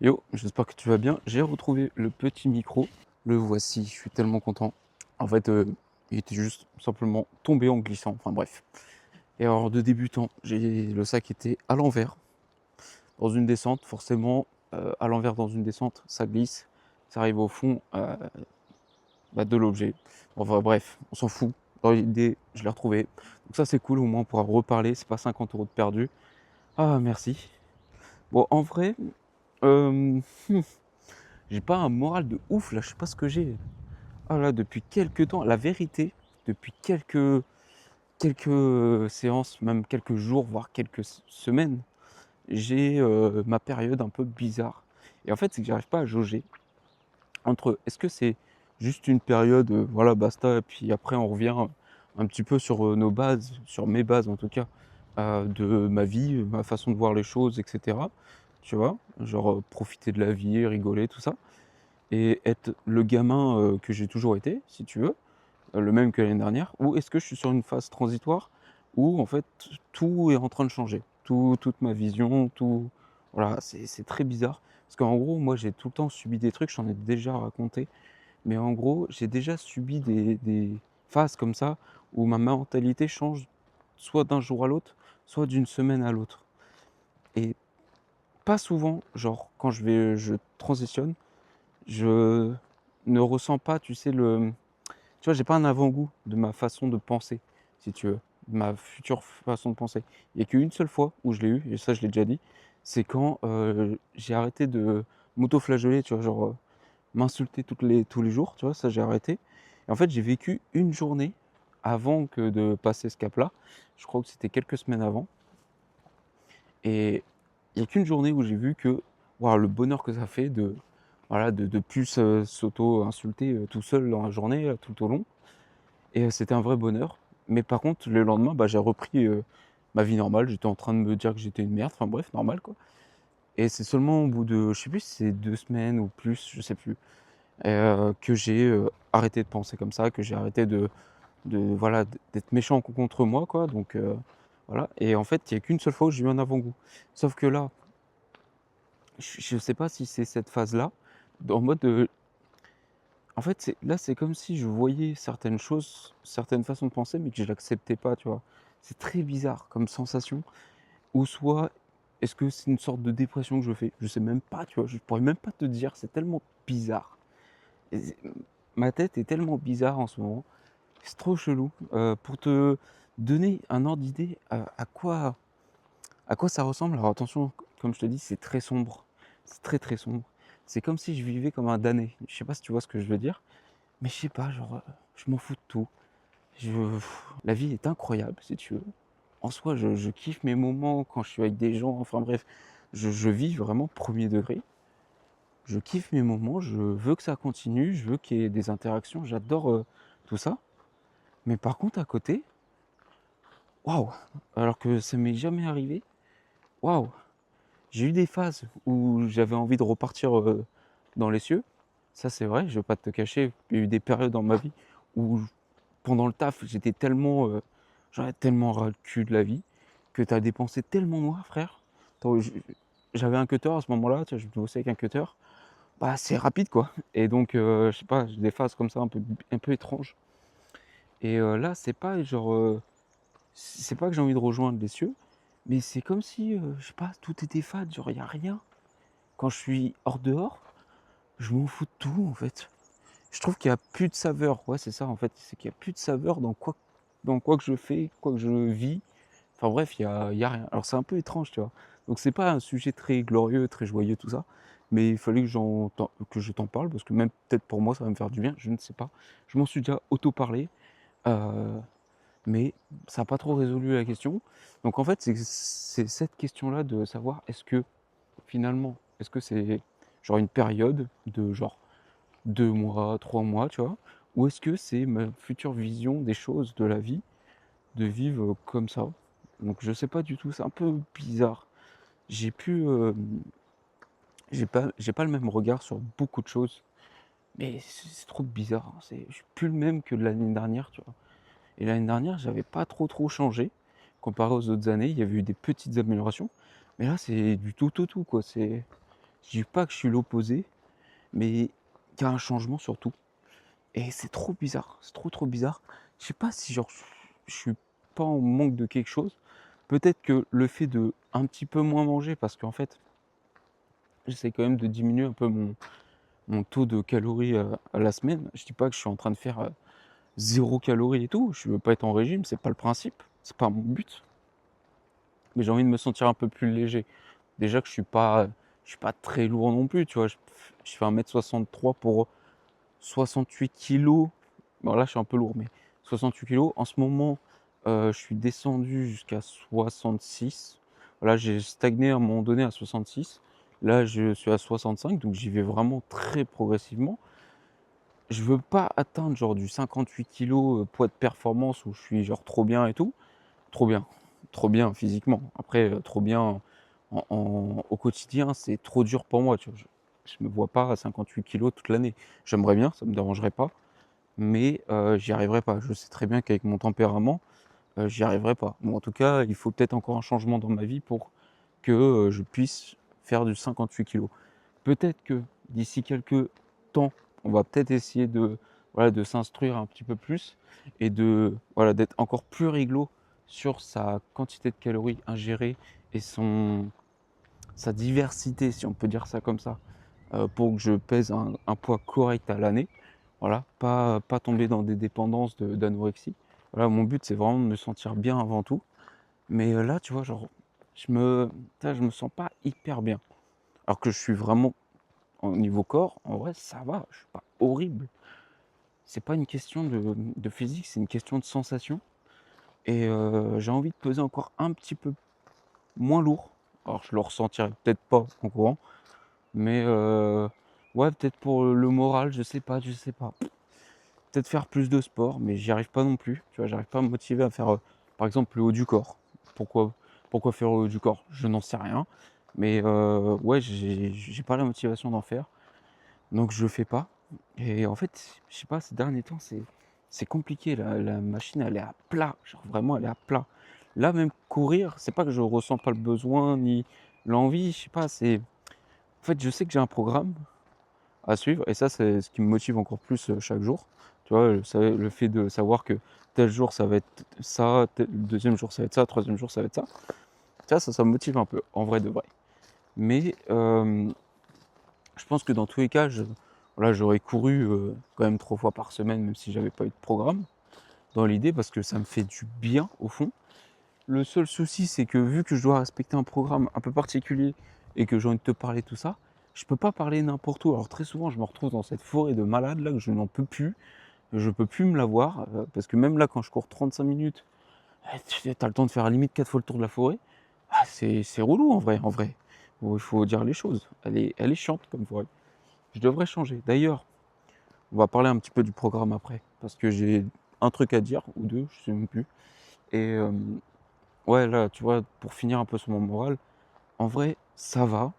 Yo, j'espère que tu vas bien. J'ai retrouvé le petit micro. Le voici, je suis tellement content. En fait, il était juste simplement tombé en glissant. Enfin bref. Et alors, de débutant, le sac était à l'envers dans une descente. Forcément, à l'envers dans une descente, ça glisse. Ça arrive au fond de l'objet. Enfin bref, on s'en fout. Dans l'idée, je l'ai retrouvé. Donc ça, c'est cool. Au moins, on pourra reparler. C'est pas 50 € de perdu. Ah, merci. Bon, en vrai, euh, j'ai pas un moral de ouf là, je sais pas ce que j'ai. Ah là, depuis quelques temps, la vérité, depuis quelques séances, même quelques jours, voire quelques semaines, j'ai ma période un peu bizarre. Et en fait, c'est que j'arrive pas à jauger entre est-ce que c'est juste une période, voilà, basta, et puis après on revient un petit peu sur nos bases, sur mes bases en tout cas, de ma vie, ma façon de voir les choses, etc. Tu vois, genre profiter de la vie, rigoler, tout ça. Et être le gamin, que j'ai toujours été, si tu veux, le même que l'année dernière? Ou est-ce que je suis sur une phase transitoire où en fait tout est en train de changer? Toute ma vision, tout voilà, c'est très bizarre. Parce qu'en gros, moi j'ai tout le temps subi des trucs, j'en ai déjà raconté, mais en gros, j'ai déjà subi des phases comme ça où ma mentalité change soit d'un jour à l'autre, soit d'une semaine à l'autre. Et pas souvent, genre quand je transitionne, je ne ressens pas, tu sais, tu vois, j'ai pas un avant-goût de ma façon de penser, si tu veux, de ma future façon de penser. Il y a qu'une seule fois où je l'ai eu, et ça je l'ai déjà dit, c'est quand j'ai arrêté de m'auto-flageller, tu vois, genre m'insulter tous les jours, tu vois, ça j'ai arrêté. Et en fait, j'ai vécu une journée avant que de passer ce cap-là. Je crois que c'était quelques semaines avant. Et il n'y a qu'une journée où j'ai vu que waouh, le bonheur que ça fait de voilà, de plus s'auto-insulter tout seul dans la journée, tout au long. Et c'était un vrai bonheur. Mais par contre, le lendemain, bah, j'ai repris ma vie normale. J'étais en train de me dire que j'étais une merde. Enfin bref, normal quoi. Et c'est seulement au bout de, je sais plus si c'est 2 semaines ou plus, je sais plus, que j'ai arrêté de penser comme ça, que j'ai arrêté voilà, d'être méchant contre moi, quoi. Donc voilà. Et en fait, il n'y a qu'une seule fois où j'ai eu un avant-goût. Sauf que là, je ne sais pas si c'est cette phase-là, en mode, en fait, là, c'est comme si je voyais certaines choses, certaines façons de penser, mais que je l'acceptais pas, tu vois. C'est très bizarre comme sensation. Ou soit, est-ce que c'est une sorte de dépression que je fais? Je sais même pas, tu vois. Je pourrais même pas te dire. C'est tellement bizarre. Et ma tête est tellement bizarre en ce moment. C'est trop chelou. Pour te donner un ordre d'idée à quoi ça ressemble. Alors attention, comme je te dis, c'est très sombre. C'est très très sombre. C'est comme si je vivais comme un damné. Je sais pas si tu vois ce que je veux dire. Mais je sais pas, genre, je m'en fous de tout. Je La vie est incroyable, si tu veux. En soi, je kiffe mes moments quand je suis avec des gens, enfin bref, je vis vraiment premier degré. Je kiffe mes moments, je veux que ça continue, je veux qu'il y ait des interactions, j'adore, tout ça. Mais par contre, à côté, waouh! Alors que ça m'est jamais arrivé, waouh! J'ai eu des phases où j'avais envie de repartir, dans les cieux. Ça, c'est vrai, je vais pas te cacher. Il y a eu des périodes dans ma vie où pendant le taf, j'étais tellement, j'en avais tellement ras le cul de la vie, que tu as des pensées tellement noires, frère. Attends, j'avais un cutter à ce moment-là, tu vois, je bossais avec un cutter. Bah, c'est rapide, quoi. Et donc, je sais pas, j'ai des phases comme ça un peu étranges. Et là, c'est pas genre, c'est pas que j'ai envie de rejoindre les cieux, mais c'est comme si, je sais pas, tout était fade, genre il y a rien. Quand je suis hors dehors, je m'en fous de tout, en fait. Je trouve qu'il y a plus de saveur. Ouais, c'est ça, en fait, c'est qu'il y a plus de saveur dans quoi que je fais, quoi que je vis. Enfin bref, il y a rien. Alors c'est un peu étrange, tu vois? Donc c'est pas un sujet très glorieux, très joyeux, tout ça, mais il fallait que je t'en parle parce que même peut-être pour moi ça va me faire du bien, je ne sais pas. Je m'en suis déjà auto parlé, heu, mais ça a pas trop résolu la question. Donc en fait, c'est cette question-là de savoir est-ce que finalement, est-ce que c'est genre une période de genre 2 mois, 3 mois, tu vois? Ou est-ce que c'est ma future vision des choses, de la vie, de vivre comme ça? Donc je sais pas du tout, c'est un peu bizarre. J'ai plus, j'ai pas le même regard sur beaucoup de choses, mais c'est trop bizarre, hein. Je suis plus le même que l'année dernière, tu vois? Et l'année dernière, j'avais pas trop changé comparé aux autres années. Il y avait eu des petites améliorations, mais là, c'est du tout au tout, quoi. Je Je dis pas que je suis l'opposé, mais il y a un changement surtout. Et c'est trop bizarre, c'est trop bizarre. Je sais pas si genre je suis pas en manque de quelque chose. Peut-être que le fait de un petit peu moins manger, parce qu'en fait, j'essaie quand même de diminuer un peu mon taux de calories à la semaine. Je dis pas que je suis en train de faire 0 calories et tout. Je veux pas être en régime, c'est pas le principe, c'est pas mon but. Mais j'ai envie de me sentir un peu plus léger. Déjà que je suis pas très lourd non plus, tu vois. Je fais 1m63 pour 68 kilos. Bon, là, je suis un peu lourd, mais 68 kilos. En ce moment, je suis descendu jusqu'à 66. Voilà, j'ai stagné à un moment donné à 66. Là, je suis à 65, donc j'y vais vraiment très progressivement. Je veux pas atteindre genre du 58 kilos poids de performance où je suis genre trop bien et tout. Trop bien, trop bien physiquement. Après, trop bien au quotidien, c'est trop dur pour moi. Tu vois. Je me vois pas à 58 kilos toute l'année. J'aimerais bien, ça me dérangerait pas, mais j'y arriverai pas. Je sais très bien qu'avec mon tempérament, j'y arriverai pas. Bon, en tout cas, il faut peut-être encore un changement dans ma vie pour que je puisse faire du 58 kilos. Peut-être que d'ici quelques temps, on va peut-être essayer voilà, de s'instruire un petit peu plus et voilà, d'être encore plus réglo sur sa quantité de calories ingérées et sa diversité, si on peut dire ça comme ça, pour que je pèse un poids correct à l'année. Voilà, pas tomber dans des dépendances d'anorexie. Voilà, mon but, c'est vraiment de me sentir bien avant tout. Mais là, tu vois, genre, je me sens pas hyper bien. Alors que je suis vraiment, au niveau corps, en vrai, ça va, je suis pas horrible. C'est pas une question de physique, c'est une question de sensation. Et j'ai envie de peser encore un petit peu moins lourd. Alors, je le ressentirai peut-être pas en courant, mais ouais, peut-être pour le moral, je sais pas. Peut-être faire plus de sport, mais j'y arrive pas non plus. Tu vois, j'arrive pas à me motiver à faire, par exemple, le haut du corps. Pourquoi, pourquoi faire le haut du corps? Je n'en sais rien. Mais ouais, j'ai pas la motivation d'en faire. Donc je le fais pas. Et en fait, je sais pas, ces derniers temps, c'est compliqué. La machine, elle est à plat. Genre vraiment, elle est à plat. Là, même courir, c'est pas que je ressens pas le besoin ni l'envie. Je sais pas, c'est. En fait, je sais que j'ai un programme à suivre. Et ça, c'est ce qui me motive encore plus chaque jour. Tu vois, le fait de savoir que tel jour, ça va être ça, le deuxième jour, ça va être ça, le troisième jour, ça va être ça. Ça me motive un peu, en vrai de vrai. Mais je pense que dans tous les cas, voilà, j'aurais couru quand même 3 fois par semaine, même si j'avais pas eu de programme, dans l'idée, parce que ça me fait du bien au fond. Le seul souci, c'est que vu que je dois respecter un programme un peu particulier et que j'ai envie de te parler de tout ça, je peux pas parler n'importe où. Alors très souvent, je me retrouve dans cette forêt de malades là que je n'en peux plus. Je peux plus me la voir parce que même là, quand je cours 35 minutes, tu as le temps de faire à la limite 4 fois le tour de la forêt. Ah, c'est relou en vrai, en vrai. Bon, il faut dire les choses. Elle est chiante comme forêt. Je devrais changer. D'ailleurs, on va parler un petit peu du programme après parce que j'ai un truc à dire ou deux, je sais même plus. Et ouais, là, tu vois, pour finir un peu sur mon moral, en vrai, ça va,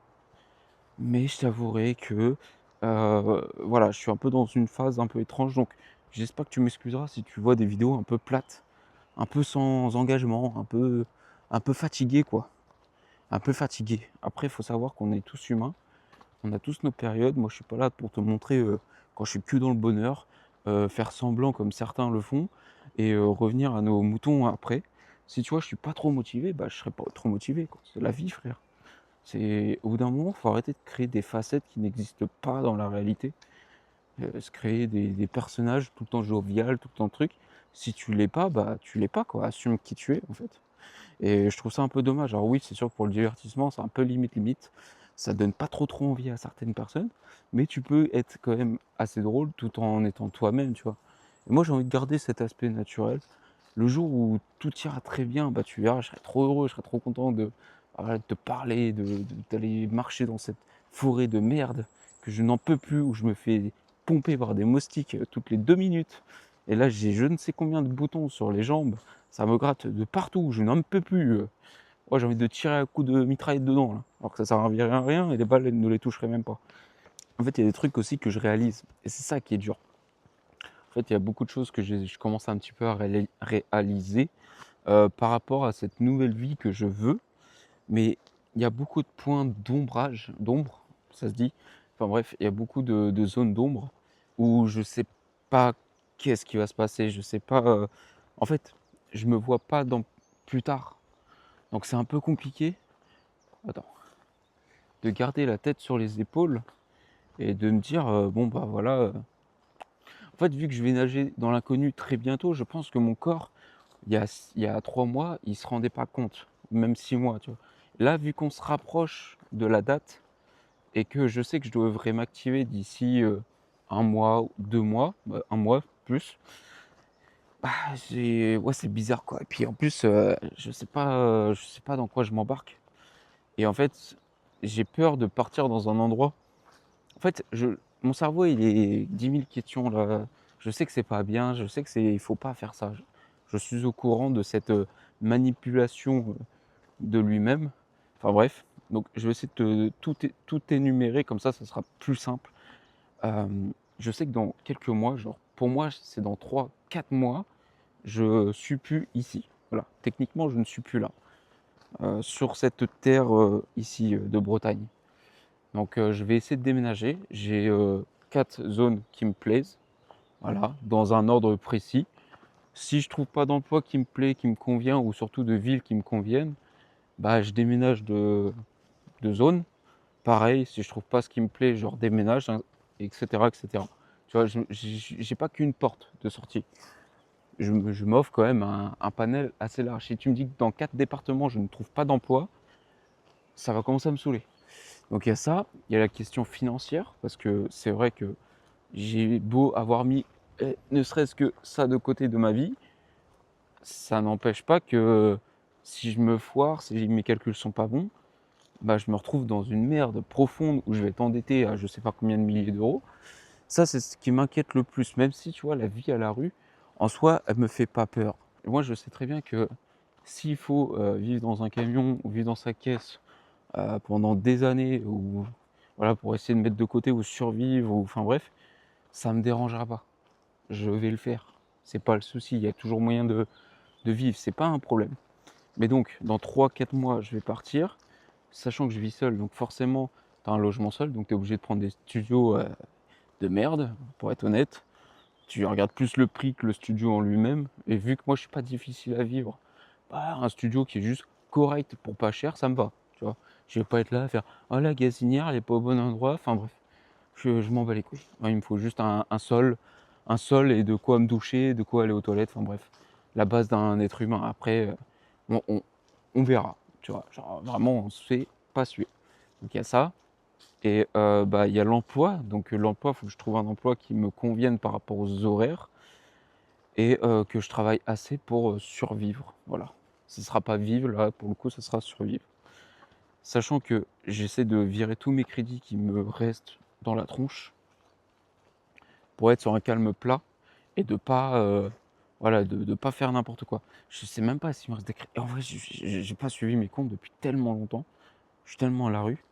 mais je t'avouerai que, voilà, je suis un peu dans une phase un peu étrange, donc j'espère que tu m'excuseras si tu vois des vidéos un peu plates, un peu sans engagement, un peu fatigué, quoi. Un peu fatigué. Après, il faut savoir qu'on est tous humains, on a tous nos périodes. Moi, je suis pas là pour te montrer quand je suis que dans le bonheur, faire semblant comme certains le font et revenir à nos moutons après. Si tu vois, je suis pas trop motivé, bah je serai pas trop motivé, quoi. C'est la vie, frère. C'est au bout d'un moment, faut arrêter de créer des facettes qui n'existent pas dans la réalité. Se créer des personnages tout le temps jovial, tout le temps truc. Si tu l'es pas, bah tu l'es pas, quoi. Assume qui tu es en fait. Et je trouve ça un peu dommage. Alors oui, c'est sûr que pour le divertissement, c'est un peu limite. Ça donne pas trop envie à certaines personnes, mais tu peux être quand même assez drôle tout en étant toi-même, tu vois. Et moi, j'ai envie de garder cet aspect naturel. Le jour où tout ira très bien, bah tu verras, je serai trop heureux, je serai trop content voilà, de te parler, d'aller marcher dans cette forêt de merde que je n'en peux plus, où je me fais pomper par des moustiques toutes les 2 minutes. Et là, j'ai je ne sais combien de boutons sur les jambes, ça me gratte de partout, je n'en peux plus. Moi, j'ai envie de tirer un coup de mitraillette dedans, là, alors que ça servirait à rien et les balles elles ne les toucheraient même pas. En fait, il y a des trucs aussi que je réalise, et c'est ça qui est dur. En fait, il y a beaucoup de choses que je commence un petit peu à réaliser par rapport à cette nouvelle vie que je veux, mais il y a beaucoup de points d'ombre, ça se dit. Enfin bref, il y a beaucoup de zones d'ombre où je sais pas qu'est-ce qui va se passer, je sais pas, en fait, je me vois pas dans plus tard. Donc c'est un peu compliqué, attends, de garder la tête sur les épaules et de me dire, bon bah voilà, en fait vu que je vais nager dans l'inconnu très bientôt, je pense que mon corps, il y a 3 mois, il se rendait pas compte, même 6 mois, tu vois? Là, vu qu'on se rapproche de la date et que je sais que je devrais m'activer d'ici, 1 mois, 2 mois, 1 mois plus, bah, ouais, c'est bizarre, quoi et puis en plus, je sais pas dans quoi je m'embarque et en fait, j'ai peur de partir dans un endroit en fait, mon cerveau, il est 10 000 questions, là. Je sais que c'est pas bien, je sais que il faut pas faire ça. Je suis au courant de cette, manipulation, de lui-même. Enfin bref, donc je vais essayer de tout énumérer comme ça sera plus simple. Je sais que dans quelques mois, genre pour moi, c'est dans 3 4 mois, je suis plus ici. Voilà, techniquement, je ne suis plus là, sur cette terre, ici, de Bretagne. Donc je vais essayer de déménager. J'ai, 4 zones qui me plaisent, voilà, dans un ordre précis. Si je trouve pas d'emploi qui me plaît, qui me convient ou surtout de ville qui me conviennent, bah, je déménage de zone. Pareil, si je trouve pas ce qui me plaît, je redéménage, hein, et cetera, et cetera. Tu vois? J'ai pas qu'une porte de sortie. Je m'offre quand même un panel assez large. Si tu me dis que dans 4 départements, je ne trouve pas d'emploi, ça va commencer à me saouler. Donc il y a ça, il y a la question financière, parce que c'est vrai que j'ai beau avoir mis, ne serait-ce que ça de côté de ma vie, ça n'empêche pas que si je me foire, si mes calculs sont pas bons, bah, je me retrouve dans une merde profonde où je vais être endetté à je sais pas combien de milliers d'euros. Ça, c'est ce qui m'inquiète le plus, même si, tu vois, la vie à la rue, en soi, elle me fait pas peur. Et moi, je sais très bien que s'il faut, vivre dans un camion ou vivre dans sa caisse, pendant des années ou voilà, pour essayer de mettre de côté ou survivre ou enfin bref, ça me dérangera pas. Je vais le faire. C'est pas le souci, il y a toujours moyen de vivre, c'est pas un problème. Mais donc dans 3 4 mois, je vais partir, sachant que je vis seul, donc forcément, tu as un logement seul, donc tu es obligé de prendre des studios, de merde, pour être honnête. Tu regardes plus le prix que le studio en lui-même et vu que moi je suis pas difficile à vivre, bah, un studio qui est juste correct pour pas cher, ça me va, tu vois? Je vais pas être là à faire: «Oh la gazinière elle est pas au bon endroit», enfin bref, je m'en bats les couilles. Moi il me faut juste un sol et de quoi me doucher, de quoi aller aux toilettes, enfin bref, la base d'un être humain. Après, on on on verra, tu vois? Genre vraiment on se fait pas suer. Donc il y a ça et bah, il y a l'emploi. Donc l'emploi, il faut que je trouve un emploi qui me convienne par rapport aux horaires et que je travaille assez pour, survivre, voilà. Ce sera pas vivre là, pour le coup, ça sera survivre. Sachant que j'essaie de virer tous mes crédits qui me restent dans la tronche pour être sur un calme plat et de pas, voilà, de pas faire n'importe quoi. Je sais même pas s'il me reste des crédits. En vrai, j'ai pas suivi mes comptes depuis tellement longtemps. Je suis tellement à la rue,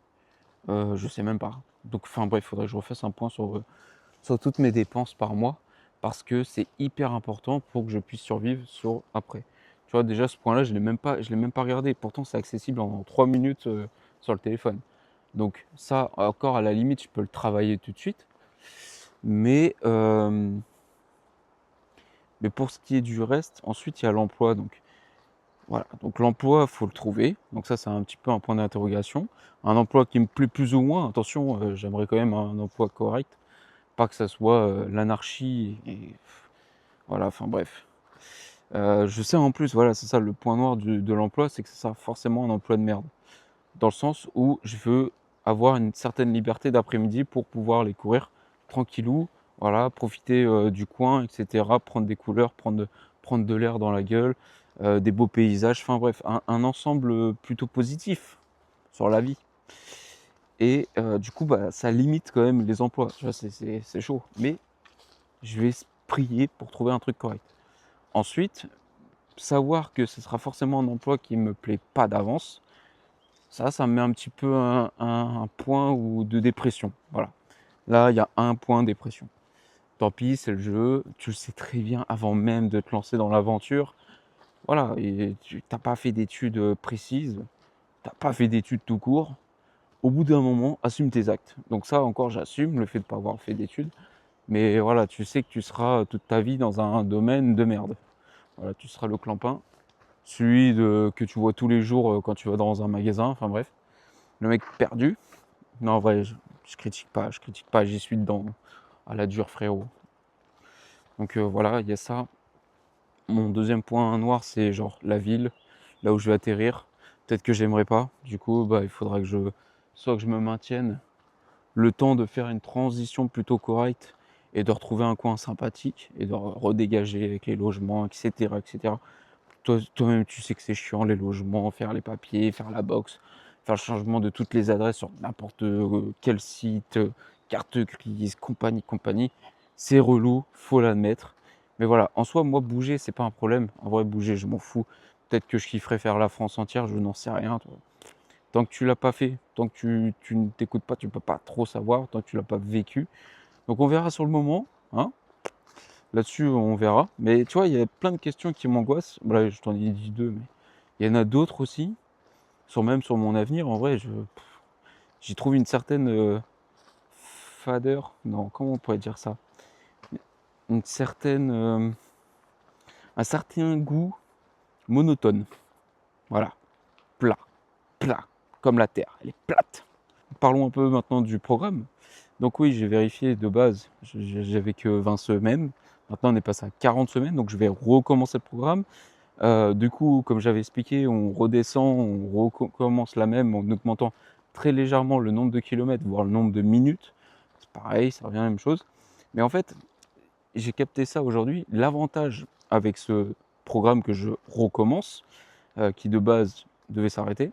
je sais même pas. Donc enfin bref, il faudrait que je refasse un point sur toutes mes dépenses par mois parce que c'est hyper important pour que je puisse survivre sur après. Tu vois, déjà ce point-là, je l'ai même pas regardé. Pourtant, c'est accessible en 3 minutes, sur le téléphone. Donc ça, encore à la limite, je peux le travailler tout de suite. Mais, mais pour ce qui est du reste, ensuite il y a l'emploi. Donc voilà, donc l'emploi, il faut le trouver. Donc ça, c'est un petit peu un point d'interrogation. Un emploi qui me plaît plus ou moins. Attention, j'aimerais quand même un emploi correct. Pas que ça soit, l'anarchie et voilà, enfin bref. Je sais en plus, voilà, c'est ça le point noir de l'emploi, c'est que ça sera forcément un emploi de merde. Dans le sens où je veux avoir une certaine liberté d'après-midi pour pouvoir aller courir tranquillou, voilà, profiter, du coin et cetera, prendre des couleurs, prendre de l'air dans la gueule, des beaux paysages, enfin bref, un ensemble, plutôt positif sur la vie et du coup, bah, ça limite quand même les emplois, tu vois? C'est chaud, mais je vais prier pour trouver un truc correct. Ensuite, savoir que ce sera forcément un emploi qui me plaît pas d'avance, ça me met un petit peu un point ou de dépression, voilà. Là, il y a un point dépression. Tant pis, c'est le jeu, tu le sais très bien avant même de te lancer dans l'aventure, voilà et tu as pas fait d'études, précises, tu as pas fait d'études tout court, au bout d'un moment, assume tes actes. Donc ça encore, j'assume le fait de ne pas avoir fait d'études. Mais voilà, tu sais que tu seras toute ta vie dans un domaine de merde. Voilà, tu seras le clampin, que tu vois tous les jours quand tu vas dans un magasin, enfin bref. Le mec perdu. Non, en vrai, je critique pas, j'y suis dedans. À la dure, frérot. Donc voilà, il y a ça. Mon deuxième point noir, c'est genre la ville, là où je vais atterrir. Peut-être que j'aimerais pas. Du coup, bah, il faudra que soit que je me maintienne le temps de faire une transition plutôt correcte et de retrouver un coin sympathique et de redégager avec les logements, etc. etc. Toi-même, tu sais que c'est chiant les logements, faire les papiers, faire la box, faire le changement de toutes les adresses sur n'importe quel site, carte grise, compagnie. C'est relou, faut l'admettre. Mais voilà, en soi, moi, bouger, c'est pas un problème. En vrai, bouger, je m'en fous. Peut-être que je kifferais faire la France entière, je n'en sais rien. Toi. Tant que tu l'as pas fait, tant que tu ne t'écoutes pas, tu peux pas trop savoir, tant que tu l'as pas vécu. Donc on verra sur le moment, hein. Là-dessus, on verra. Mais tu vois, il y a plein de questions qui m'angoissent. Voilà, je t'en ai dit deux, mais il y en a d'autres aussi. Même sur mon avenir, en vrai, j'y trouve une certaine fadeur. Non, comment on pourrait dire ça? Une certaine, un certain goût monotone. Voilà, plat, plat, comme la terre. Elle est plate. Parlons un peu maintenant du programme. Donc oui, j'ai vérifié de base, j'avais que 20 semaines. Maintenant, on est passé à 40 semaines, donc je vais recommencer le programme. Du coup, comme j'avais expliqué, on redescend, on recommence la même en augmentant très légèrement le nombre de kilomètres, voire le nombre de minutes. C'est pareil, ça revient à la même chose. Mais en fait, j'ai capté ça aujourd'hui. L'avantage avec ce programme que je recommence, qui de base devait s'arrêter,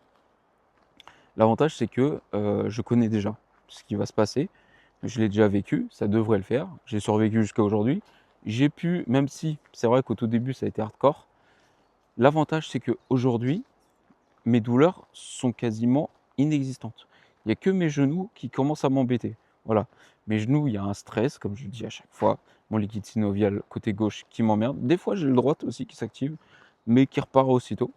l'avantage c'est que je connais déjà ce qui va se passer. Je l'ai déjà vécu, ça devrait le faire. J'ai survécu jusqu'à aujourd'hui. J'ai pu, même si c'est vrai qu'au tout début ça a été hardcore, l'avantage c'est qu'aujourd'hui, mes douleurs sont quasiment inexistantes. Il n'y a que mes genoux qui commencent à m'embêter. Voilà. Mes genoux, il y a un stress, comme je le dis à chaque fois. Mon liquide synovial côté gauche qui m'emmerde. Des fois, j'ai le droite aussi qui s'active, mais qui repart aussitôt.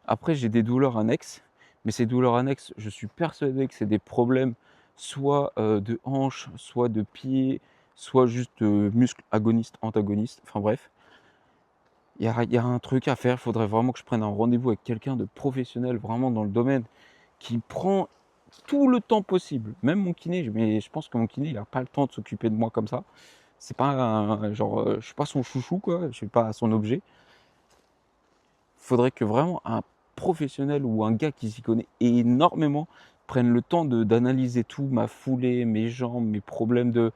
Après, j'ai des douleurs annexes. Mais ces douleurs annexes, je suis persuadé que c'est des problèmes soit de hanche, soit de pied, soit juste muscles agonistes, antagonistes. Enfin bref, il y a un truc à faire. Il faudrait vraiment que je prenne un rendez-vous avec quelqu'un de professionnel, vraiment dans le domaine, qui prend tout le temps possible. Même mon kiné, mais je pense que mon kiné, il n'a pas le temps de s'occuper de moi comme ça. C'est pas genre, je suis pas son chouchou, quoi. Je suis pas son objet. Il faudrait que vraiment un professionnel ou un gars qui s'y connaît énormément prenne le temps d'analyser tout, ma foulée, mes jambes, mes problèmes de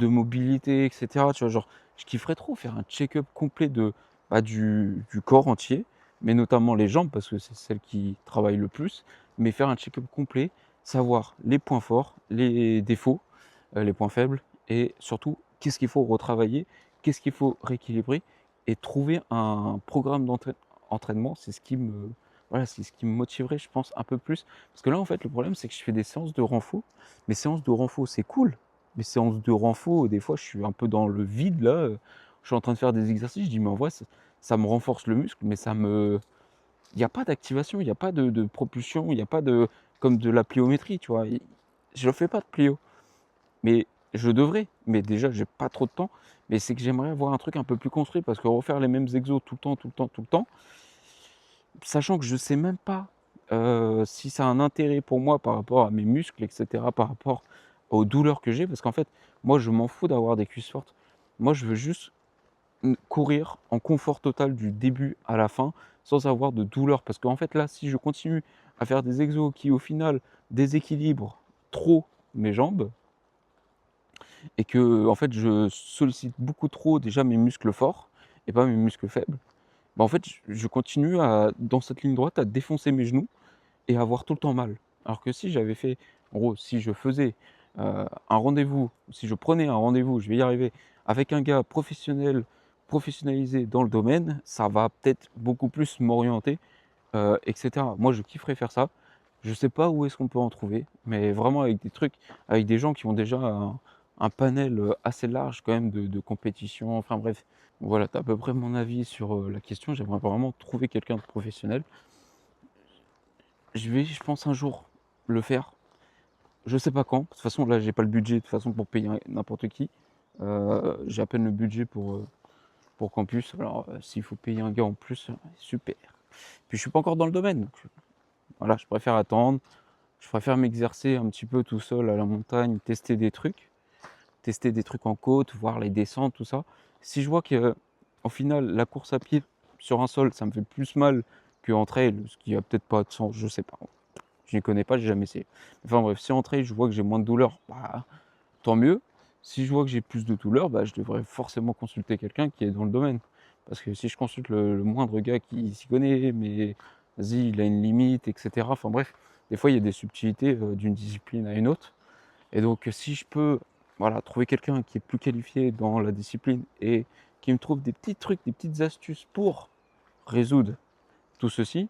mobilité, etc. Tu vois, genre, je kifferais trop faire un check-up complet du corps entier, mais notamment les jambes, parce que c'est celles qui travaillent le plus, mais faire un check-up complet, savoir les points forts, les défauts, les points faibles, et surtout, qu'est-ce qu'il faut retravailler, qu'est-ce qu'il faut rééquilibrer, et trouver un programme d'entraînement, c'est ce qui me motiverait, je pense, un peu plus. Parce que là, en fait, le problème, c'est que je fais des séances de renfo. Mes séances de renfo, c'est cool. Mes séances de renfo, des fois, je suis un peu dans le vide, là. Je suis en train de faire des exercices, je dis, mais en vrai, ça me renforce le muscle, mais il n'y a pas d'activation, il n'y a pas de propulsion, il n'y a pas de... Comme de la pliométrie, tu vois. Je ne fais pas de plio. Mais je devrais. Mais déjà, j'ai pas trop de temps. Mais c'est que j'aimerais avoir un truc un peu plus construit parce que refaire les mêmes exos tout le temps, tout le temps, tout le temps, sachant que je sais même pas si ça a un intérêt pour moi par rapport à mes muscles, etc., par rapport aux douleurs que j'ai, parce qu'en fait, moi, je m'en fous d'avoir des cuisses fortes. Moi, je veux juste courir en confort total du début à la fin, sans avoir de douleur. Parce qu'en fait, là, si je continue à faire des exos qui, au final, déséquilibrent trop mes jambes, et que, en fait, je sollicite beaucoup trop déjà mes muscles forts et pas mes muscles faibles, bah, en fait, je continue dans cette ligne droite à défoncer mes genoux et à avoir tout le temps mal. Alors que si j'avais fait, en gros, si je faisais un rendez-vous, si je prenais un rendez-vous, je vais y arriver, avec un gars professionnel, professionnalisé dans le domaine, ça va peut-être beaucoup plus m'orienter, etc. Moi, je kifferais faire ça. Je sais pas où est-ce qu'on peut en trouver, mais vraiment avec des trucs, avec des gens qui ont déjà un panel assez large quand même de compétition. Enfin bref, voilà, tu as à peu près mon avis sur la question. J'aimerais vraiment trouver quelqu'un de professionnel. Je vais, je pense, un jour le faire. je sais pas quand. De toute façon, là, j'ai pas le budget de toute façon pour payer n'importe qui. J'ai à peine le budget pour Campus. Alors, s'il faut payer un gars en plus, super. Puis je suis pas encore dans le domaine, donc voilà, je préfère attendre. Je préfère m'exercer un petit peu tout seul à la montagne, tester des trucs en côte, voir les descentes, tout ça. Si je vois que au final, la course à pied sur un sol, ça me fait plus mal qu'en trail, ce qui a peut-être pas de sens, je sais pas. Je n'y connais pas, j'ai jamais essayé. Enfin bref, si en trail, je vois que j'ai moins de douleur, bah, tant mieux. Si je vois que j'ai plus de douleur, bah, je devrais forcément consulter quelqu'un qui est dans le domaine. Parce que si je consulte le moindre gars qui s'y connaît, mais vas-y, il a une limite, etc. Enfin bref, des fois, il y a des subtilités d'une discipline à une autre. Et donc, si je peux voilà, trouver quelqu'un qui est plus qualifié dans la discipline et qui me trouve des petits trucs, des petites astuces pour résoudre tout ceci,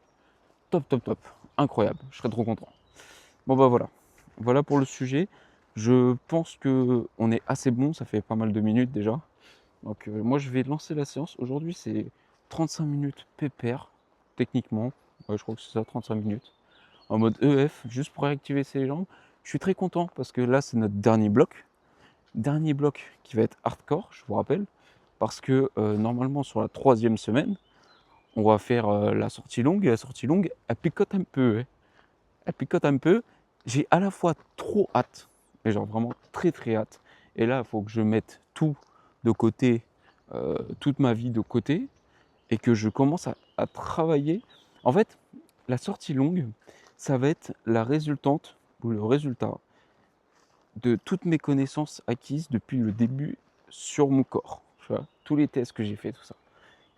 top, top, top. Incroyable, je serais trop content. Bon bah voilà, voilà pour le sujet. Je pense que on est assez bon, ça fait pas mal de minutes déjà. Donc moi je vais lancer la séance. Aujourd'hui c'est 35 minutes pépère, techniquement. Ouais, je crois que c'est ça, 35 minutes. En mode EF, juste pour réactiver ses jambes. Je suis très content parce que là c'est notre dernier bloc. Dernier bloc qui va être hardcore, je vous rappelle. Parce que normalement sur la 3e semaine, on va faire la sortie longue. Et la sortie longue, elle picote un peu. Hein. Elle picote un peu. J'ai à la fois trop hâte, mais genre vraiment très très hâte. Et là, il faut que je mette tout de côté, toute ma vie de côté, et que je commence à travailler. En fait, la sortie longue, ça va être la résultante ou le résultat de toutes mes connaissances acquises depuis le début sur mon corps. Tu vois, tous les tests que j'ai fait, tout ça.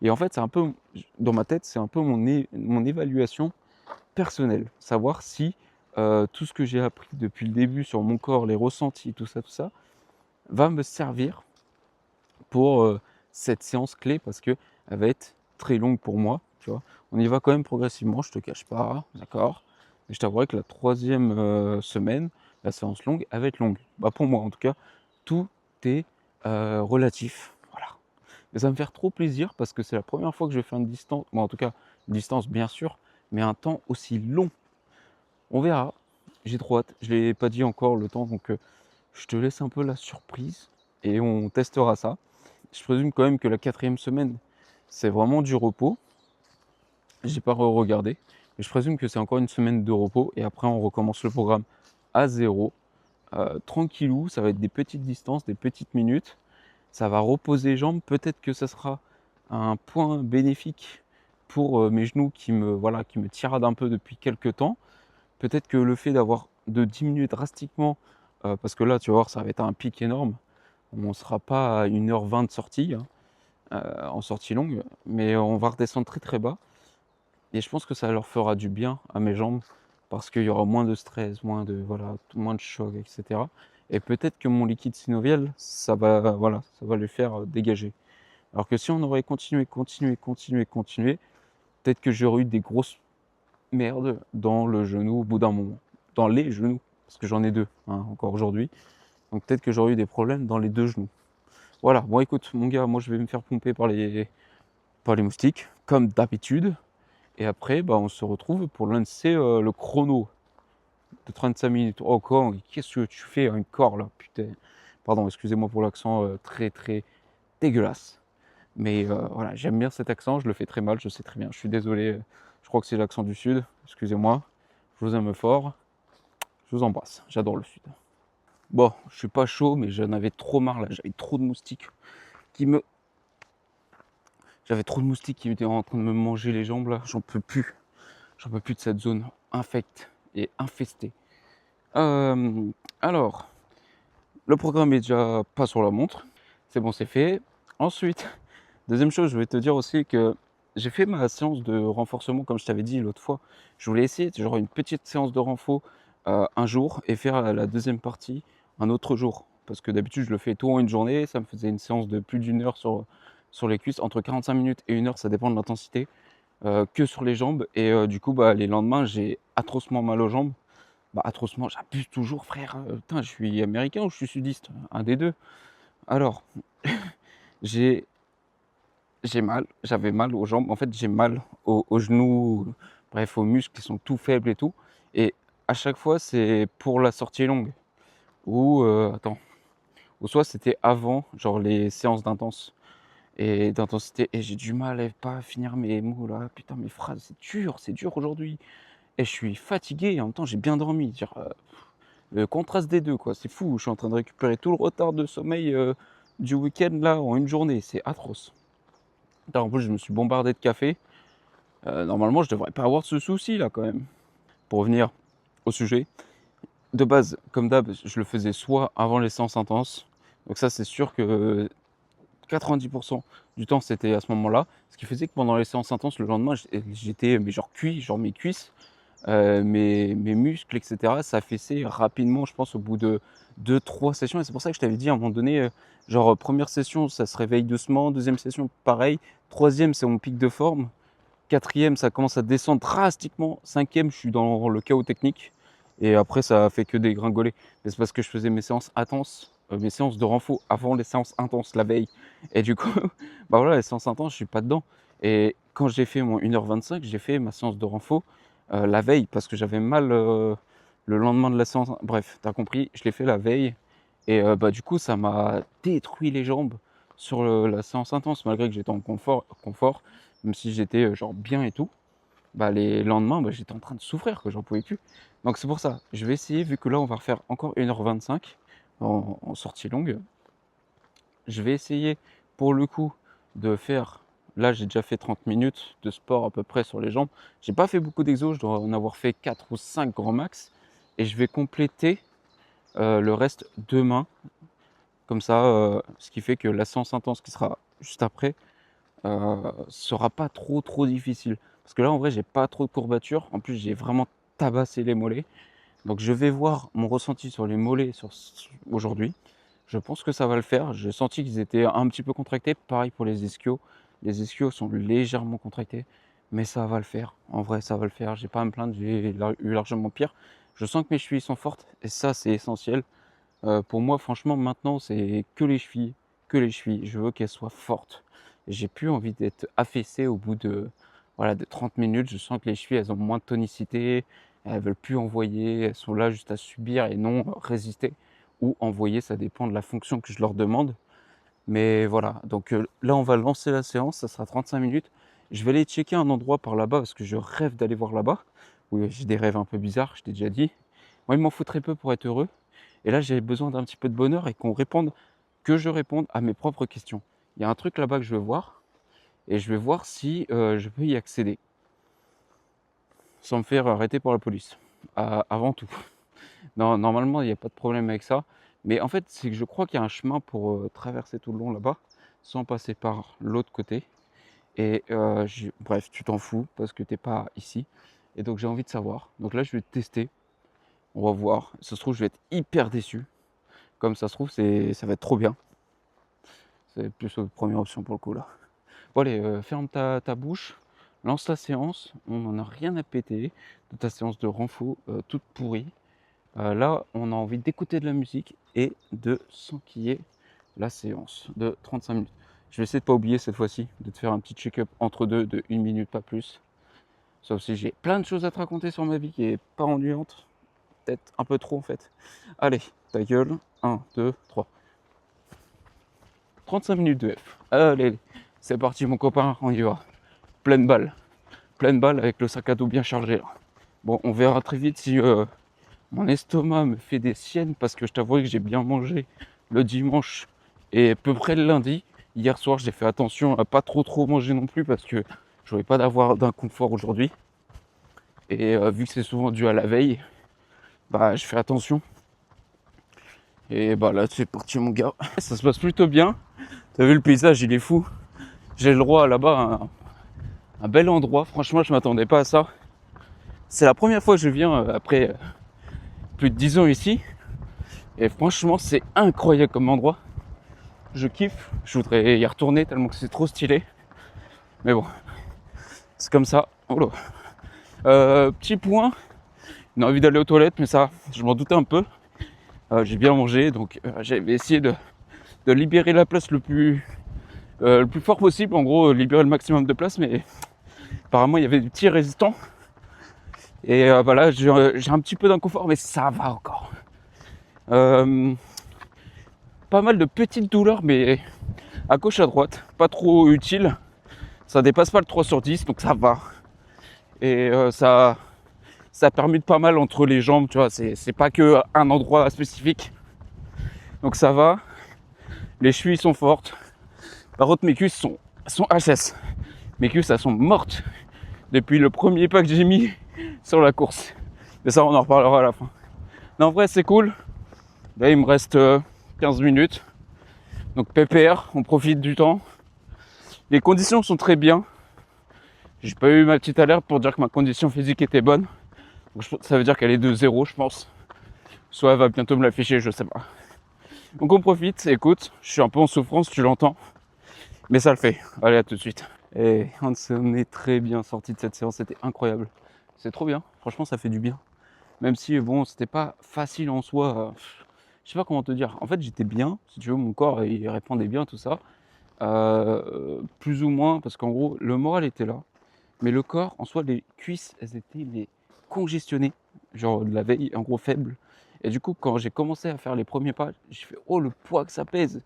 Et en fait, c'est un peu, dans ma tête, c'est un peu mon évaluation personnelle. Savoir si tout ce que j'ai appris depuis le début sur mon corps, les ressentis, tout ça, va me servir pour cette séance clé parce qu'elle va être très longue pour moi. Tu vois. On y va quand même progressivement, je te cache pas, d'accord. Mais je t'avouerai que la 3e semaine, la séance longue, elle va être longue. Bah pour moi en tout cas, tout est relatif. Voilà. Mais ça va me faire trop plaisir parce que c'est la première fois que je fais une distance, bon, en tout cas, une distance bien sûr, mais un temps aussi long. On verra. J'ai trop hâte. Je ne l'ai pas dit encore le temps, donc je te laisse un peu la surprise et on testera ça. Je présume quand même que la 4e semaine, c'est vraiment du repos. J'ai pas regardé, mais je présume que c'est encore une semaine de repos et après on recommence le programme à zéro. Tranquillou, ça va être des petites distances, des petites minutes. Ça va reposer les jambes. Peut-être que ça sera un point bénéfique pour mes genoux voilà, qui me tiradent un peu depuis quelques temps. Peut-être que le fait de diminuer drastiquement, parce que là, tu vas voir, ça va être un pic énorme. On ne sera pas à 1h20 de sortie, hein, en sortie longue, mais on va redescendre très très bas. Et je pense que ça leur fera du bien à mes jambes, parce qu'il y aura moins de stress, moins de choc, etc. Et peut-être que mon liquide synovial, ça va le faire dégager. Alors que si on aurait continué, peut-être que j'aurais eu des grosses merdes dans le genou au bout d'un moment. Dans les genoux, parce que j'en ai deux, hein, encore aujourd'hui. Donc peut-être que j'aurais eu des problèmes dans les deux genoux. Voilà, bon écoute, mon gars, moi je vais me faire pomper par les moustiques, comme d'habitude. Et après, bah, on se retrouve pour lancer le chrono de 35 minutes. Oh, quoi, qu'est-ce que tu fais encore là, putain. Pardon, excusez-moi pour l'accent très très dégueulasse. Mais voilà, j'aime bien cet accent, je le fais très mal, je sais très bien. Je suis désolé, je crois que c'est l'accent du Sud, excusez-moi. Je vous aime fort, je vous embrasse, j'adore le Sud. Bon, je suis pas chaud, mais j'en avais trop marre là, j'avais trop de moustiques qui me... J'avais trop de moustiques qui étaient en train de me manger les jambes là, j'en peux plus. J'en peux plus de cette zone infecte et infestée. Alors, le programme est déjà pas sur la montre. C'est bon, c'est fait. Ensuite, deuxième chose, je vais te dire aussi que j'ai fait ma séance de renforcement, comme je t'avais dit l'autre fois. Je voulais essayer genre une petite séance de renfort un jour et faire la deuxième partie un autre jour. Parce que d'habitude, je le fais tout en une journée. Ça me faisait une séance de plus d'1 heure sur les cuisses. Entre 45 minutes et 1 heure, ça dépend de l'intensité. Que sur les jambes. Et du coup, bah, les lendemains, j'ai atrocement mal aux jambes. Bah, atrocement, j'abuse toujours, frère. Putain, je suis américain ou je suis sudiste? Un des deux. Alors, j'ai j'avais mal aux jambes. En fait, j'ai mal aux genoux, bref, aux muscles qui sont tout faibles et tout. Et à chaque fois, c'est pour la sortie longue. Ou, ou soit c'était avant, genre les séances d'intense et d'intensité. Et j'ai du mal à pas finir mes mots là. Putain, mes phrases, c'est dur aujourd'hui. Et je suis fatigué et en même temps, j'ai bien dormi. Dire, le contraste des deux, quoi. C'est fou. Je suis en train de récupérer tout le retard de sommeil du week-end là en une journée. C'est atroce. Putain, en plus, je me suis bombardé de café. Normalement, je devrais pas avoir ce souci là quand même. Pour revenir au sujet, de base, comme d'hab, je le faisais soit avant les séances intenses. Donc ça, c'est sûr que 90% du temps, c'était à ce moment-là. Ce qui faisait que pendant les séances intenses, le lendemain, j'étais mais genre cuit, genre mes cuisses, mes muscles, etc. Ça affaissait rapidement, je pense, au bout de 2-3 sessions. Et c'est pour ça que je t'avais dit à un moment donné, genre première session, ça se réveille doucement. Deuxième session, pareil. Troisième, c'est mon pic de forme. Quatrième, ça commence à descendre drastiquement. Cinquième, je suis dans le chaos technique. Et après, ça fait que dégringoler. Mais c'est parce que je faisais mes séances intenses, mes séances de renfo avant les séances intenses la veille. Et du coup, bah voilà, les séances intenses, je suis pas dedans. Et quand j'ai fait mon 1h25, j'ai fait ma séance de renfo la veille parce que j'avais mal le lendemain de la séance. Bref, t'as compris, je l'ai fait la veille. Et bah du coup, ça m'a détruit les jambes sur la séance intense, malgré que j'étais en confort, même si j'étais genre bien et tout. Bah les lendemains, bah, j'étais en train de souffrir, que j'en pouvais plus. Donc c'est pour ça, je vais essayer, vu que là on va refaire encore 1h25 en sortie longue, je vais essayer pour le coup de faire, là j'ai déjà fait 30 minutes de sport à peu près sur les jambes. J'ai pas fait beaucoup d'exos, je dois en avoir fait 4 ou 5 grand max. Et je vais compléter le reste demain. Comme ça, ce qui fait que la séance intense qui sera juste après sera pas trop difficile. Parce que là, en vrai, j'ai pas trop de courbatures. En plus, j'ai vraiment tabassé les mollets. Donc, je vais voir mon ressenti sur les mollets aujourd'hui. Je pense que ça va le faire. J'ai senti qu'ils étaient un petit peu contractés. Pareil pour les ischios. Les ischios sont légèrement contractés. Mais ça va le faire. En vrai, ça va le faire. J'ai pas à me plaindre. J'ai eu largement pire. Je sens que mes chevilles sont fortes. Et ça, c'est essentiel. Pour moi, franchement, maintenant, c'est que les chevilles. Que les chevilles. Je veux qu'elles soient fortes. J'ai plus envie d'être affaissé au bout de, voilà, de 30 minutes. Je sens que les chevilles, elles ont moins de tonicité. Elles veulent plus envoyer. Elles sont là juste à subir et non résister. Ou envoyer, ça dépend de la fonction que je leur demande. Mais voilà, donc là, on va lancer la séance. Ça sera 35 minutes. Je vais aller checker un endroit par là-bas parce que je rêve d'aller voir là-bas. Oui, j'ai des rêves un peu bizarres, je t'ai déjà dit. Moi, il m'en faut très peu pour être heureux. Et là, j'ai besoin d'un petit peu de bonheur et que je réponde à mes propres questions. Il y a un truc là-bas que je veux voir et je vais voir si je peux y accéder sans me faire arrêter par la police. Avant tout. Non, normalement, il n'y a pas de problème avec ça. Mais en fait, c'est que je crois qu'il y a un chemin pour traverser tout le long là-bas sans passer par l'autre côté. Et bref, tu t'en fous parce que t'es pas ici. Et donc, j'ai envie de savoir. Donc là, je vais tester. On va voir. Ça se trouve, je vais être hyper déçu. Comme ça se trouve, ça va être trop bien. C'est plus la première option pour le coup là. Bon allez, ferme ta bouche, lance la séance, on n'en a rien à péter de ta séance de renfo toute pourrie. Là, on a envie d'écouter de la musique et de s'enquiller la séance de 35 minutes. Je vais essayer de ne pas oublier cette fois-ci, de te faire un petit check-up entre deux de 1 minute, pas plus. Sauf si j'ai plein de choses à te raconter sur ma vie qui est pas ennuyante. Peut-être un peu trop en fait. Allez, ta gueule, 1, 2, 3. 35 minutes de F. Allez, c'est parti mon copain, on y va. Pleine balle avec le sac à dos bien chargé là. Bon, on verra très vite si mon estomac me fait des siennes parce que je t'avoue que j'ai bien mangé le dimanche et à peu près le lundi. Hier soir, j'ai fait attention à pas trop manger non plus parce que je voulais pas d'avoir d'inconfort aujourd'hui. Et vu que c'est souvent dû à la veille, bah je fais attention. Et bah là, c'est parti mon gars. Ça se passe plutôt bien. T'as vu le paysage, il est fou. J'ai le droit là-bas à un bel endroit. Franchement, je m'attendais pas à ça. C'est la première fois que je viens après plus de 10 ans ici. Et franchement, c'est incroyable comme endroit. Je kiffe. Je voudrais y retourner tellement que c'est trop stylé. Mais bon, c'est comme ça. Oh là. Petit point. On a envie d'aller aux toilettes, mais ça, je m'en doutais un peu. J'ai bien mangé, donc j'avais essayé de libérer la place le plus fort possible. En gros, libérer le maximum de place, mais apparemment, il y avait des petits résistants. Et bah là, j'ai un petit peu d'inconfort, mais ça va encore. Euh, Pas mal de petites douleurs, mais à gauche, à droite. Pas trop utile. Ça dépasse pas le 3 sur 10, donc ça va. Et ça permute pas mal entre les jambes, tu vois. C'est pas que un endroit spécifique. Donc ça va. Les chevilles sont fortes. Par contre, mes cuisses sont HS. Mes cuisses, elles sont mortes depuis le premier pas que j'ai mis sur la course. Mais ça, on en reparlera à la fin. Non, en vrai, c'est cool. Là, il me reste 15 minutes. Donc, PPR, on profite du temps. Les conditions sont très bien. J'ai pas eu ma petite alerte pour dire que ma condition physique était bonne. Donc, ça veut dire qu'elle est de 0, je pense. Soit elle va bientôt me l'afficher, je sais pas. Donc, on profite. Écoute, je suis un peu en souffrance, tu l'entends. Mais ça le fait. Allez, à tout de suite. Et on est très bien sorti de cette séance. C'était incroyable. C'est trop bien. Franchement, ça fait du bien. Même si, bon, c'était pas facile en soi. Je sais pas comment te dire. En fait, j'étais bien. Si tu veux, mon corps, il répondait bien, tout ça. Plus ou moins, parce qu'en gros, le moral était là. Mais le corps, en soi, les cuisses, elles étaient congestionnées. Genre de la veille, en gros, faible. Et du coup, quand j'ai commencé à faire les premiers pas, j'ai fait, oh, le poids que ça pèse.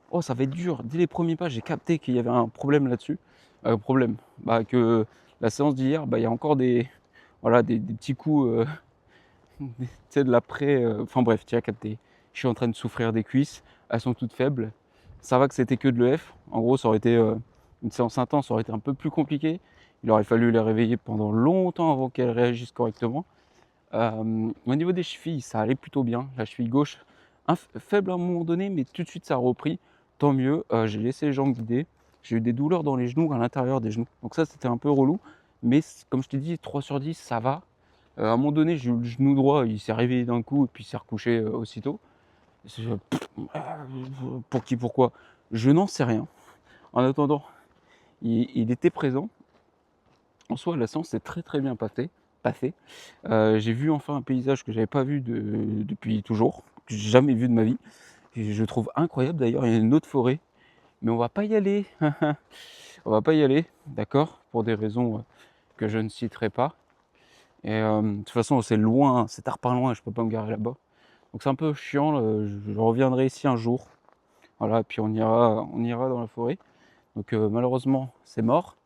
Oh, ça va être dur. Dès les premiers pas, j'ai capté qu'il y avait un problème là-dessus. Problème. Bah, que la séance d'hier, bah, il y a encore voilà, des petits coups. Tu sais, de l'après. Enfin bref, tu as capté. Je suis en train de souffrir des cuisses. Elles sont toutes faibles. Ça va que c'était que de l'EF. En gros, ça aurait été une séance intense, ça aurait été un peu plus compliqué. Il aurait fallu les réveiller pendant longtemps avant qu'elles réagissent correctement. Au niveau des chevilles, ça allait plutôt bien. La cheville gauche, faible à un moment donné, mais tout de suite ça a repris. Tant mieux. J'ai laissé les jambes guider. J'ai eu des douleurs dans les genoux, à l'intérieur des genoux. Donc ça, c'était un peu relou. Mais comme je t'ai dit, 3 sur 10, ça va. À un moment donné, j'ai eu le genou droit, il s'est réveillé d'un coup et puis il s'est recouché aussitôt. Pour qui, pourquoi? Je n'en sais rien. En attendant, il était présent. En soi, la séance s'est très très bien passée. J'ai vu enfin un paysage que j'avais pas vu depuis toujours, que j'ai jamais vu de ma vie. Et je trouve incroyable d'ailleurs, il y a une autre forêt, mais on va pas y aller. On va pas y aller, d'accord? Pour des raisons que je ne citerai pas. Et de toute façon, c'est loin, c'est tard par loin, je peux pas me garer là-bas. Donc c'est un peu chiant, je reviendrai ici un jour. Voilà, puis on ira dans la forêt. Donc malheureusement, c'est mort.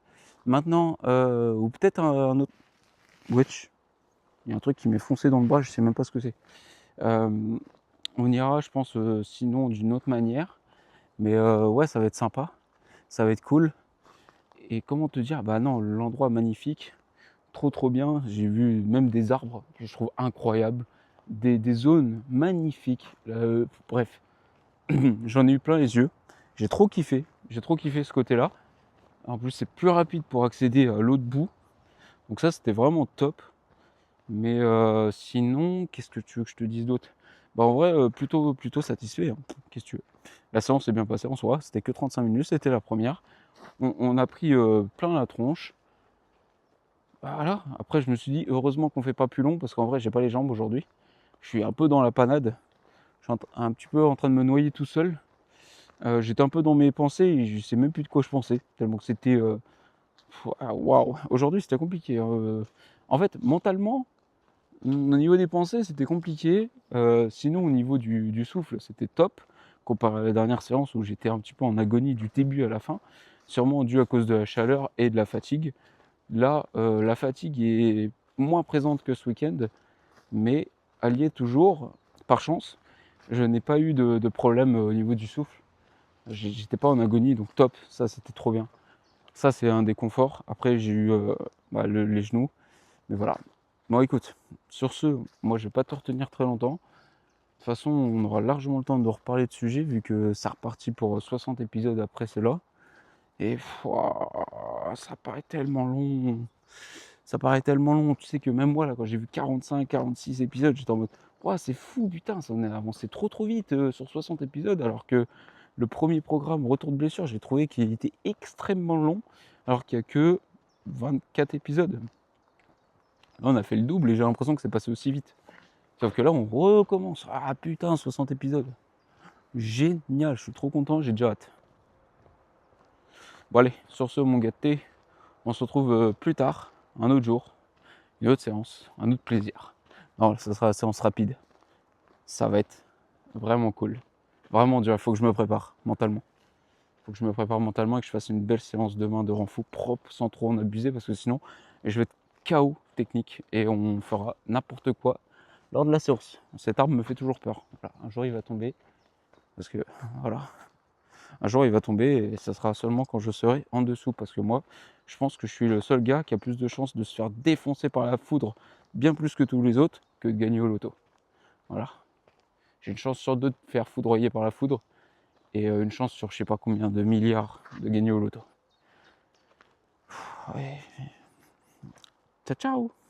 Maintenant, ou peut-être un autre. Wesh, il y a un truc qui m'est foncé dans le bras, je sais même pas ce que c'est. Euh, on ira, je pense, sinon d'une autre manière. Mais ouais, ça va être sympa. Ça va être cool. Et comment te dire? Bah non, l'endroit magnifique. Trop trop bien. J'ai vu même des arbres que je trouve incroyables. Des zones magnifiques. Bref, j'en ai eu plein les yeux. J'ai trop kiffé. J'ai trop kiffé ce côté-là. En plus, c'est plus rapide pour accéder à l'autre bout. Donc ça, c'était vraiment top. Mais sinon, qu'est-ce que tu veux que je te dise d'autre? Bah en vrai, plutôt satisfait, hein. Qu'est-ce que tu veux? La séance s'est bien passée en soi. C'était que 35 minutes, c'était la première. On a pris plein la tronche. Voilà. Après, je me suis dit, heureusement qu'on fait pas plus long, parce qu'en vrai, j'ai pas les jambes aujourd'hui. Je suis un peu dans la panade. Je suis un petit peu en train de me noyer tout seul. J'étais un peu dans mes pensées et je sais même plus de quoi je pensais. Tellement que c'était. Waouh! Aujourd'hui, c'était compliqué, hein. En fait, mentalement, au niveau des pensées, c'était compliqué. Sinon, au niveau du souffle, c'était top. Comparé à la dernière séance où j'étais un petit peu en agonie du début à la fin. Sûrement dû à cause de la chaleur et de la fatigue. Là, la fatigue est moins présente que ce week-end, mais alliée toujours, par chance, je n'ai pas eu de problème au niveau du souffle. J'étais pas en agonie, donc top, ça c'était trop bien. Ça c'est un des conforts. Après j'ai eu les genoux, mais voilà. Bon écoute, sur ce, moi je vais pas te retenir très longtemps. De toute façon, on aura largement le temps de reparler de sujet vu que ça repartit pour 60 épisodes après cela. Et ça paraît tellement long. Ça paraît tellement long. Tu sais que même moi, là, quand j'ai vu 45, 46 épisodes, j'étais en mode, ouah, c'est fou, putain, ça en est avancé trop trop vite sur 60 épisodes. Alors que le premier programme, Retour de blessure, j'ai trouvé qu'il était extrêmement long. Alors qu'il n'y a que 24 épisodes. Là, on a fait le double et j'ai l'impression que c'est passé aussi vite. Sauf que là, on recommence. Ah putain, 60 épisodes. Génial, je suis trop content, j'ai déjà hâte. Bon allez, sur ce mon gars de thé, on se retrouve plus tard, un autre jour. une autre séance, un autre plaisir. Non, ça sera la séance rapide. Ça va être vraiment cool. Vraiment dur, il faut que je me prépare mentalement. Il faut que je me prépare mentalement et que je fasse une belle séance demain de renfou propre sans trop en abuser parce que sinon je vais être KO technique et on fera n'importe quoi lors de la séance. Cet arbre me fait toujours peur. Voilà, un jour il va tomber parce que voilà, un jour il va tomber et ça sera seulement quand je serai en dessous parce que moi je pense que je suis le seul gars qui a plus de chances de se faire défoncer par la foudre bien plus que tous les autres que de gagner au loto. Voilà. J'ai une chance sur deux de faire foudroyer par la foudre et une chance sur je sais pas combien de milliards de gagner au loto. Ouais. Ciao ciao.